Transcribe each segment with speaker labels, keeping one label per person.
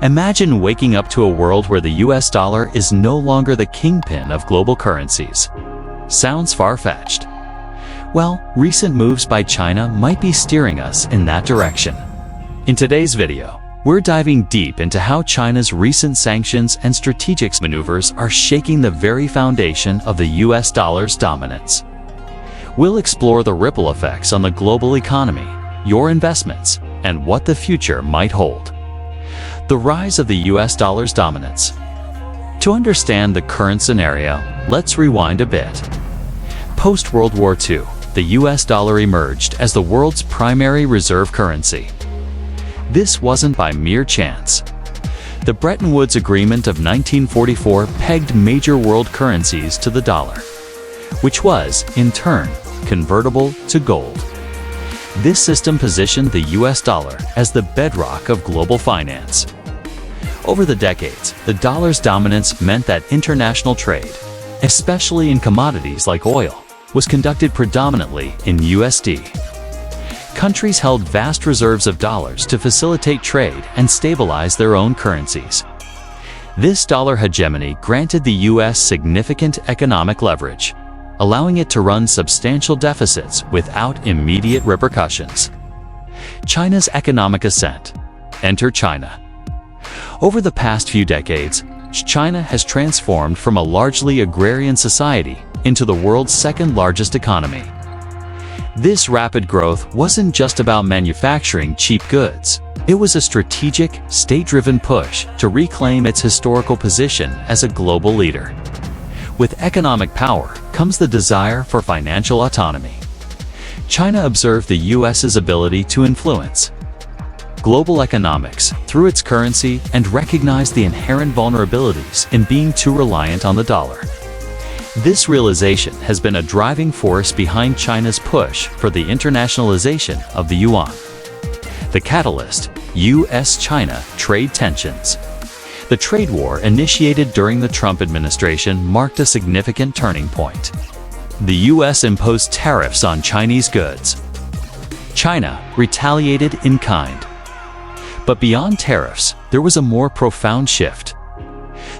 Speaker 1: Imagine waking up to a world where the US dollar is no longer the kingpin of global currencies. Sounds far-fetched? Well, recent moves by China might be steering us in that direction. In today's video, we're diving deep into how China's recent sanctions and strategic maneuvers are shaking the very foundation of the US dollar's dominance. We'll explore the ripple effects on the global economy, your investments, and what the future might hold. The rise of the US dollar's dominance. To understand the current scenario, let's rewind a bit. Post-World War II, the US dollar emerged as the world's primary reserve currency. This wasn't by mere chance. The Bretton Woods Agreement of 1944 pegged major world currencies to the dollar, which was, in turn, convertible to gold. This system positioned the US dollar as the bedrock of global finance. Over the decades, the dollar's dominance meant that international trade, especially in commodities like oil, was conducted predominantly in USD. Countries held vast reserves of dollars to facilitate trade and stabilize their own currencies. This dollar hegemony granted the US significant economic leverage, allowing it to run substantial deficits without immediate repercussions. China's economic ascent. Enter China. Over the past few decades, China has transformed from a largely agrarian society into the world's second-largest economy. This rapid growth wasn't just about manufacturing cheap goods. It was a strategic, state-driven push to reclaim its historical position as a global leader. With economic power comes the desire for financial autonomy. China observed the US's ability to influence global economics through its currency and recognized the inherent vulnerabilities in being too reliant on the dollar. This realization has been a driving force behind China's push for the internationalization of the yuan. The catalyst: US-China trade tensions. The trade war initiated during the Trump administration marked a significant turning point. The US imposed tariffs on Chinese goods. China retaliated in kind. But beyond tariffs, there was a more profound shift.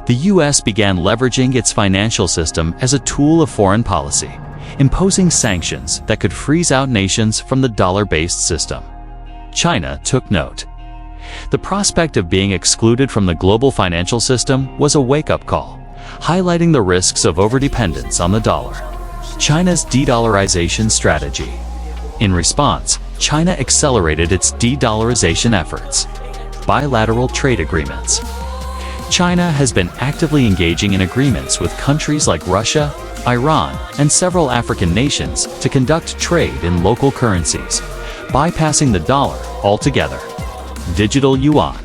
Speaker 1: The US began leveraging its financial system as a tool of foreign policy, imposing sanctions that could freeze out nations from the dollar-based system. China took note. The prospect of being excluded from the global financial system was a wake-up call, highlighting the risks of overdependence on the dollar. China's de-dollarization strategy. In response, China accelerated its de-dollarization efforts. Bilateral trade agreements. China has been actively engaging in agreements with countries like Russia, Iran, and several African nations to conduct trade in local currencies, bypassing the dollar altogether. Digital yuan.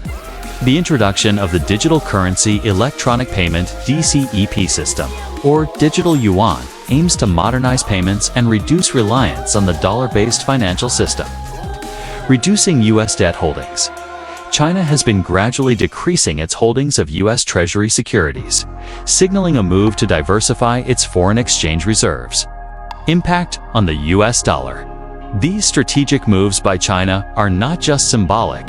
Speaker 1: The introduction of the Digital Currency Electronic Payment (DCEP) system, or digital yuan, aims to modernize payments and reduce reliance on the dollar-based financial system. Reducing US debt holdings. China has been gradually decreasing its holdings of US Treasury securities, signaling a move to diversify its foreign exchange reserves. Impact on the US dollar. These strategic moves by China are not just symbolic,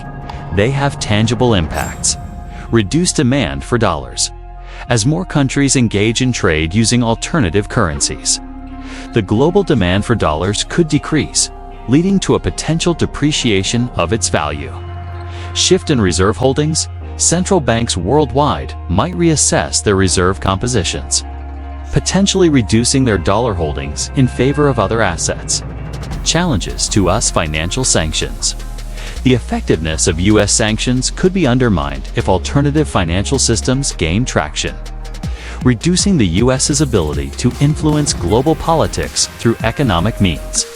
Speaker 1: they have tangible impacts. Reduced demand for dollars, as more countries engage in trade using alternative currencies. The global demand for dollars could decrease, leading to a potential depreciation of its value. Shift in reserve holdings. Central banks worldwide might reassess their reserve compositions, potentially reducing their dollar holdings in favor of other assets. Challenges to US financial sanctions. The effectiveness of US sanctions could be undermined if alternative financial systems gain traction, reducing the US's ability to influence global politics through economic means.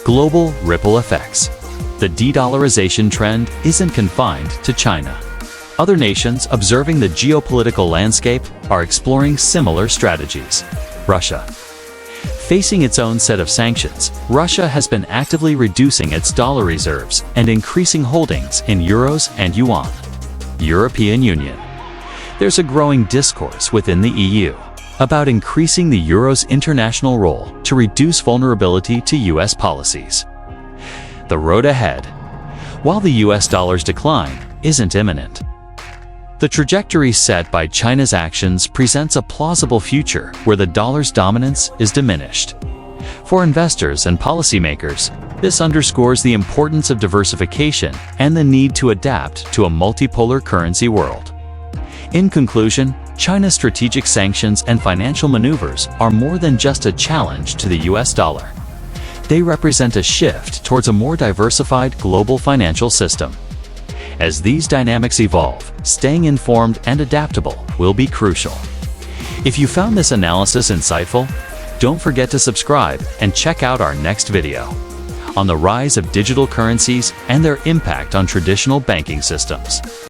Speaker 1: Global ripple effects. The de-dollarization trend isn't confined to China. Other nations observing the geopolitical landscape are exploring similar strategies. Russia. Facing its own set of sanctions, Russia has been actively reducing its dollar reserves and increasing holdings in euros and yuan. European Union. There's a growing discourse within the EU about increasing the euro's international role to reduce vulnerability to US policies. The road ahead. While the US dollar's decline isn't imminent, The trajectory set by China's actions presents a plausible future where the dollar's dominance is diminished. For investors and policymakers, this underscores the importance of diversification and the need to adapt to a multipolar currency world. In conclusion, China's strategic sanctions and financial maneuvers are more than just a challenge to the US dollar. They represent a shift towards a more diversified global financial system. As these dynamics evolve, staying informed and adaptable will be crucial. If you found this analysis insightful, don't forget to subscribe and check out our next video on the rise of digital currencies and their impact on traditional banking systems.